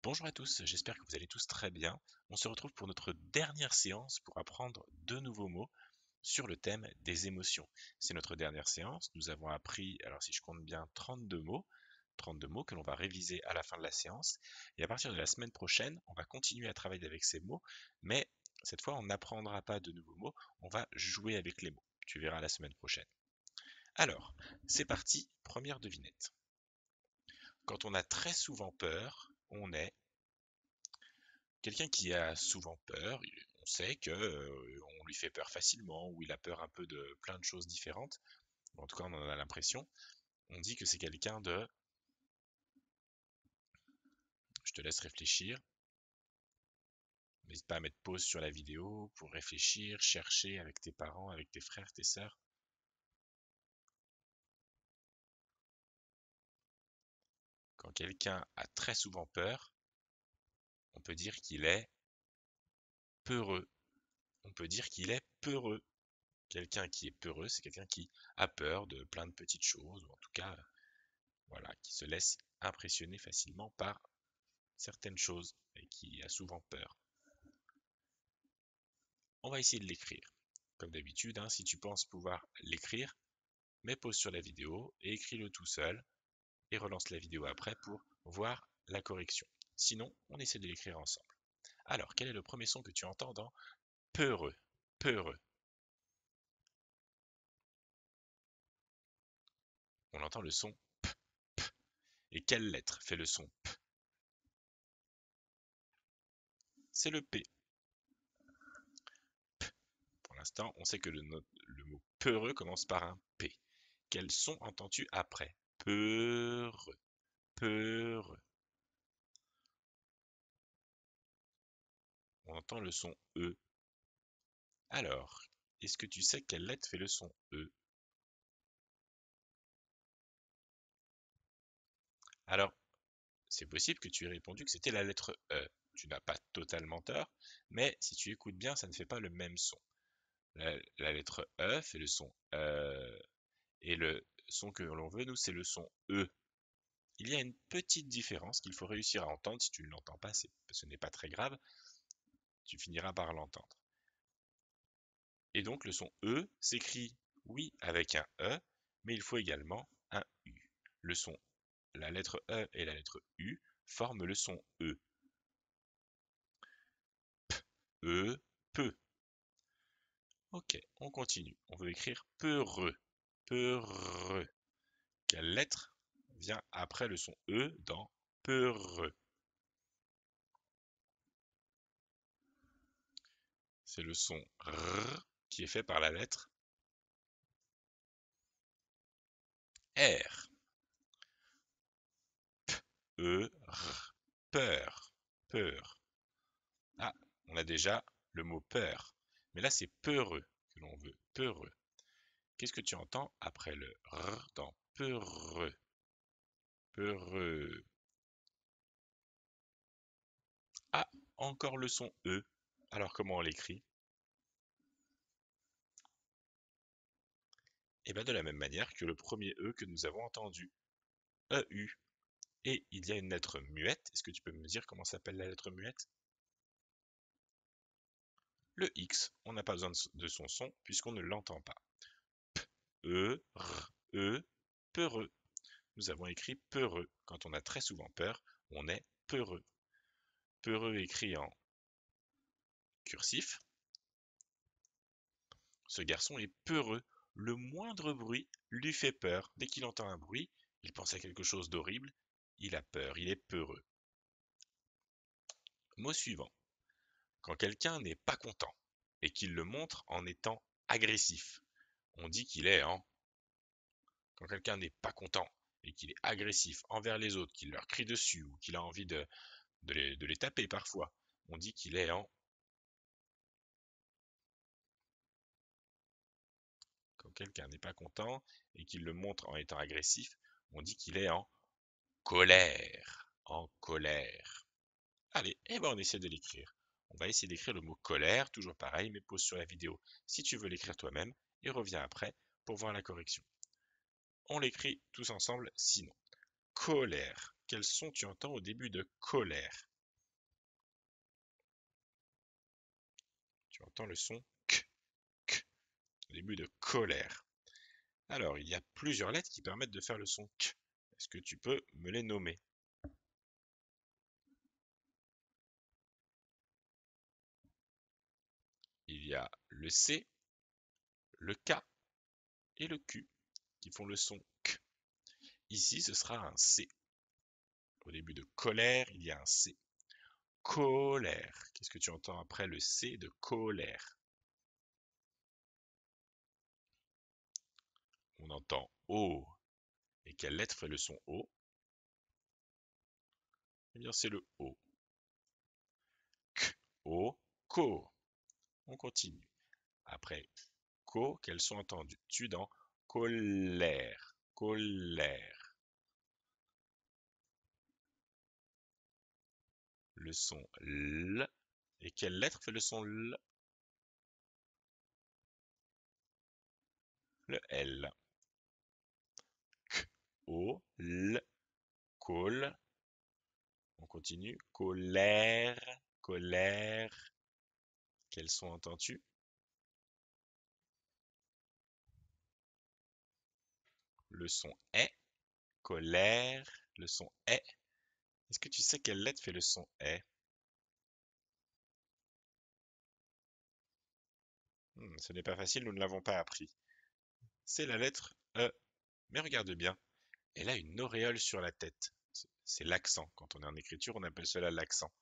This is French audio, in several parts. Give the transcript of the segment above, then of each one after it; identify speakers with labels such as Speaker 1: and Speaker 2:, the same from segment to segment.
Speaker 1: Bonjour à tous, j'espère que vous allez tous très bien. On se retrouve pour notre dernière séance pour apprendre de nouveaux mots sur le thème des émotions. C'est notre dernière séance, nous avons appris, alors si je compte bien, 32 mots que l'on va réviser à la fin de la séance. Et à partir de la semaine prochaine, on va continuer à travailler avec ces mots, mais cette fois on n'apprendra pas de nouveaux mots, on va jouer avec les mots. Tu verras la semaine prochaine. Alors, c'est parti, première devinette. Quand on a très souvent peur, on est quelqu'un qui a souvent peur. On sait que on lui fait peur facilement, ou il a peur un peu de plein de choses différentes. En tout cas, on en a l'impression. On dit que c'est quelqu'un de... Je te laisse réfléchir. N'hésite pas à mettre pause sur la vidéo pour réfléchir, chercher avec tes parents, avec tes frères, tes sœurs. Quand quelqu'un a très souvent peur, on peut dire qu'il est peureux. On peut dire qu'il est peureux. Quelqu'un qui est peureux, c'est quelqu'un qui a peur de plein de petites choses, ou en tout cas, voilà, qui se laisse impressionner facilement par certaines choses et qui a souvent peur. On va essayer de l'écrire. Comme d'habitude, hein, si tu penses pouvoir l'écrire, mets pause sur la vidéo et écris-le tout seul et relance la vidéo après pour voir la correction. Sinon, on essaie de l'écrire ensemble. Alors, quel est le premier son que tu entends dans peureux? Peureux. On entend le son P. Et quelle lettre fait le son P? C'est le P. Pour l'instant, on sait que le mot peureux commence par un P. Quel son entends-tu après? Peureux. Peureux. On entend le son E. Alors, est-ce que tu sais quelle lettre fait le son E? Alors, c'est possible que tu aies répondu que c'était la lettre E. Tu n'as pas totalement tort, mais si tu écoutes bien, ça ne fait pas le même son. La lettre E fait le son et le son que l'on veut, nous, c'est le son E. Il y a une petite différence qu'il faut réussir à entendre. Si tu ne l'entends pas, ce n'est pas très grave, tu finiras par l'entendre. Et donc, le son E s'écrit, oui, avec un E, mais il faut également un U. La lettre E et la lettre U forment le son E. E, peu. Ok, on continue. On veut écrire peureux. Peureux. Quelle lettre vient après le son E dans peureux? C'est le son R qui est fait par la lettre R. E, R. Peur. Peur. Ah, on a déjà le mot peur. Mais là, c'est peureux que l'on veut. Peureux. Qu'est-ce que tu entends après le R dans peureux? Peureux. Ah, encore le son E. Alors comment on l'écrit? Et bien de la même manière que le premier E que nous avons entendu. EU. Et il y a une lettre muette. Est-ce que tu peux me dire comment s'appelle la lettre muette? Le X. On n'a pas besoin de son son puisqu'on ne l'entend pas. E, R, E, peureux. Nous avons écrit peureux. Quand on a très souvent peur, on est peureux. Peureux écrit en cursif. Ce garçon est peureux. Le moindre bruit lui fait peur. Dès qu'il entend un bruit, il pense à quelque chose d'horrible. Il a peur, il est peureux. Mot suivant. Quand quelqu'un n'est pas content et qu'il le montre en étant agressif, on dit qu'il est en... Quand quelqu'un n'est pas content et qu'il est agressif envers les autres, qu'il leur crie dessus ou qu'il a envie de les taper parfois, on dit qu'il est en... Quand quelqu'un n'est pas content et qu'il le montre en étant agressif, on dit qu'il est en colère. En colère. Allez, et ben on essaie de l'écrire. On va essayer d'écrire le mot colère, toujours pareil, mais pause sur la vidéo si tu veux l'écrire toi-même et reviens après pour voir la correction. On l'écrit tous ensemble sinon. Colère. Quel son tu entends au début de colère? Tu entends le son k, k, au début de colère. Alors, il y a plusieurs lettres qui permettent de faire le son k. Est-ce que tu peux me les nommer? Il y a le C, le K et le Q qui font le son k. Ici, ce sera un C. Au début de colère, il y a un C. Colère. Qu'est-ce que tu entends après le C de colère? On entend O. Et quelle lettre fait le son O? Eh bien, c'est le O. K, O, ko. On continue. Après ko, quels sont entendus dans colère? Colère. Le son L. Et quelle lettre fait le son L? Le L. K, O, L, col. On continue. Colère, colère. Quels sont entendus? Le son est, colère. Le son est. Est-ce que tu sais quelle lettre fait le son est? Ce n'est pas facile, nous ne l'avons pas appris. C'est la lettre E. Mais regarde bien, elle a une auréole sur la tête. C'est l'accent. Quand on est en écriture, on appelle cela l'accent.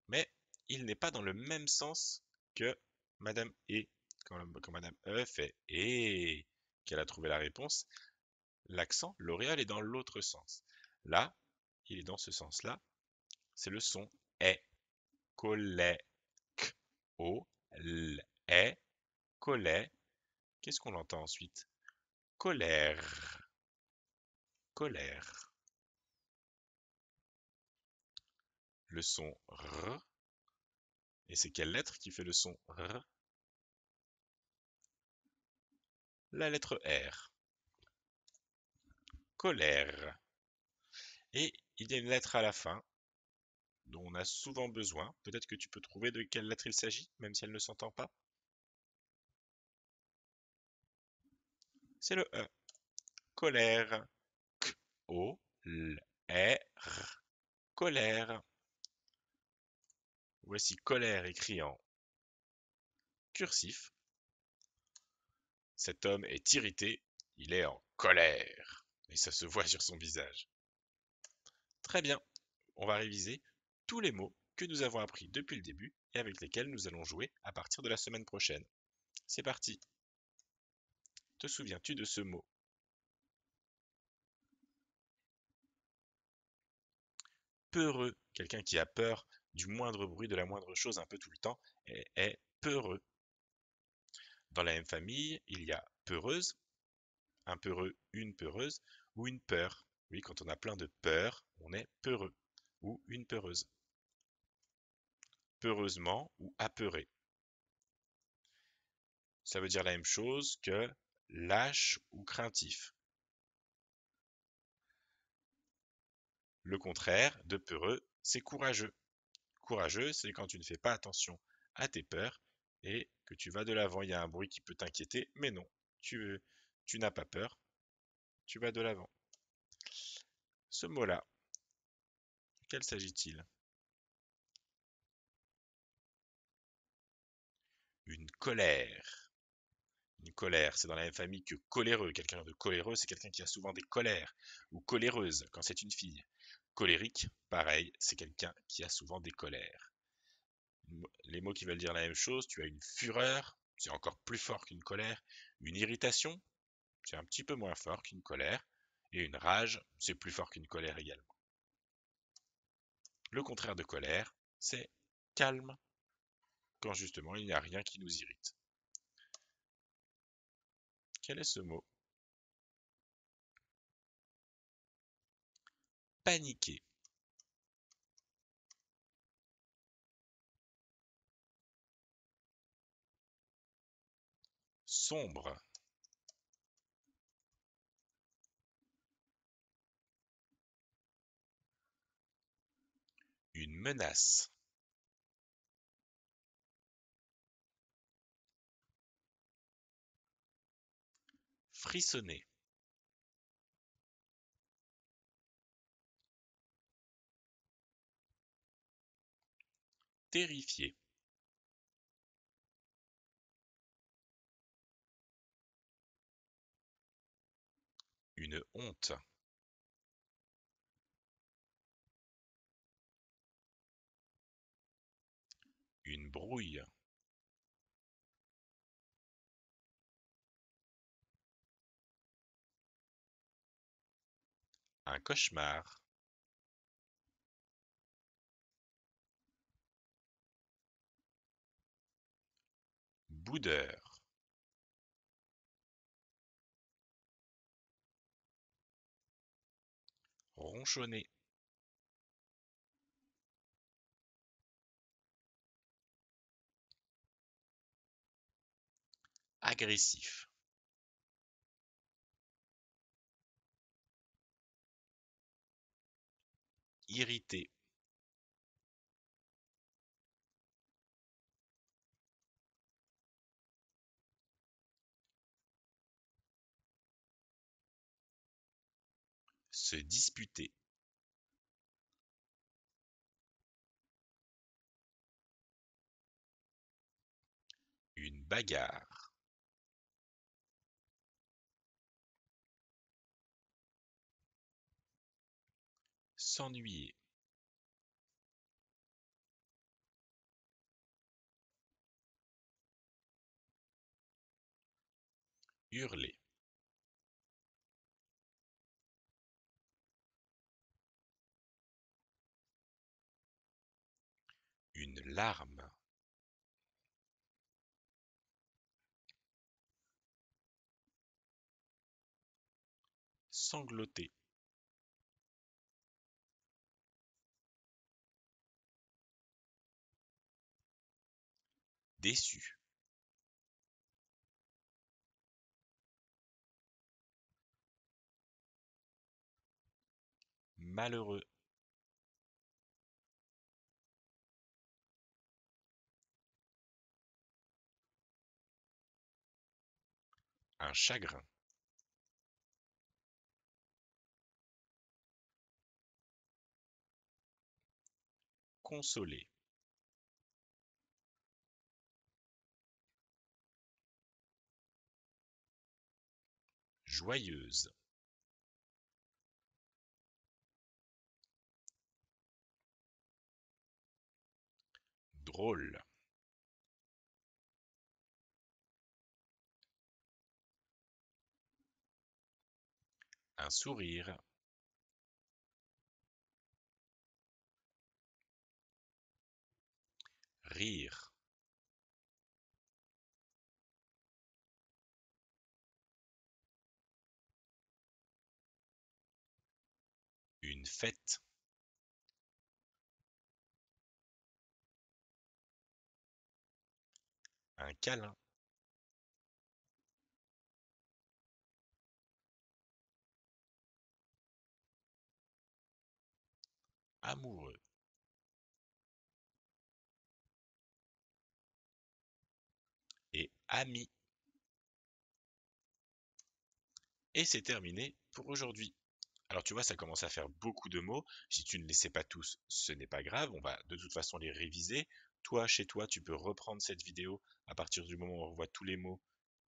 Speaker 1: Mais il n'est pas dans le même sens que Madame E. Quand Madame E fait E, qu'elle a trouvé la réponse, l'accent, l'auréole est dans l'autre sens. Là, il est dans ce sens-là. C'est le son est. Collet. K. O. L. Est. Collet. Qu'est-ce qu'on entend ensuite? Colère. Colère. Le son R. Et c'est quelle lettre qui fait le son R? La lettre R. Colère. Et il y a une lettre à la fin dont on a souvent besoin. Peut-être que tu peux trouver de quelle lettre il s'agit, même si elle ne s'entend pas. C'est le E. Colère. K. O. L. R. Colère. Voici colère écrit en cursif. Cet homme est irrité, il est en colère. Et ça se voit sur son visage. Très bien, on va réviser tous les mots que nous avons appris depuis le début et avec lesquels nous allons jouer à partir de la semaine prochaine. C'est parti. Te souviens-tu de ce mot? Peureux, quelqu'un qui a peur du moindre bruit, de la moindre chose un peu tout le temps, est peureux. Dans la même famille, il y a peureuse, un peureux, une peureuse, ou une peur. Oui, quand on a plein de peur, on est peureux, ou une peureuse. Peureusement ou apeuré. Ça veut dire la même chose que lâche ou craintif. Le contraire de peureux, c'est courageux. Courageux, c'est quand tu ne fais pas attention à tes peurs et que tu vas de l'avant. Il y a un bruit qui peut t'inquiéter, mais non, tu n'as pas peur, tu vas de l'avant. Ce mot-là, quel s'agit-il? Une colère. Une colère, c'est dans la même famille que coléreux. Quelqu'un de coléreux, c'est quelqu'un qui a souvent des colères. Ou coléreuse, quand c'est une fille. Colérique, pareil, c'est quelqu'un qui a souvent des colères. Les mots qui veulent dire la même chose, tu as une fureur, c'est encore plus fort qu'une colère. Une irritation, c'est un petit peu moins fort qu'une colère. Et une rage, c'est plus fort qu'une colère également. Le contraire de colère, c'est calme, quand justement il n'y a rien qui nous irrite. Quel est ce mot? Paniquer. Sombre. Une menace. Frissonner. Terrifié. Une honte. Une brouille. Un cauchemar. Boudeur. Ronchonner. Agressif. Irrité. Se disputer. Une bagarre. S'ennuyer. Hurler. Une larme. Sangloter. Déçu. Malheureux. Un chagrin. Consoler. Joyeuse. Drôle. Un sourire. Rire. Une fête. Un câlin. Amoureux. Et ami. Et c'est terminé pour aujourd'hui. Alors tu vois, ça commence à faire beaucoup de mots. Si tu ne les sais pas tous, ce n'est pas grave. On va de toute façon les réviser. Toi, chez toi, tu peux reprendre cette vidéo à partir du moment où on revoit tous les mots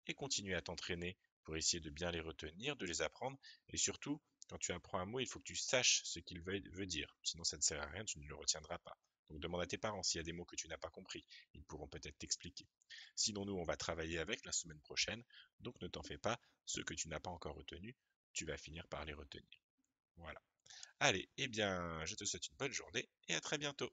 Speaker 1: et continuer à t'entraîner pour essayer de bien les retenir, de les apprendre. Et surtout, quand tu apprends un mot, il faut que tu saches ce qu'il veut dire. Sinon, ça ne sert à rien, tu ne le retiendras pas. Donc demande à tes parents s'il y a des mots que tu n'as pas compris. Ils pourront peut-être t'expliquer. Sinon, nous, on va travailler avec la semaine prochaine. Donc ne t'en fais pas, ce que tu n'as pas encore retenu, tu vas finir par les retenir. Voilà. Allez, eh bien, je te souhaite une bonne journée et à très bientôt.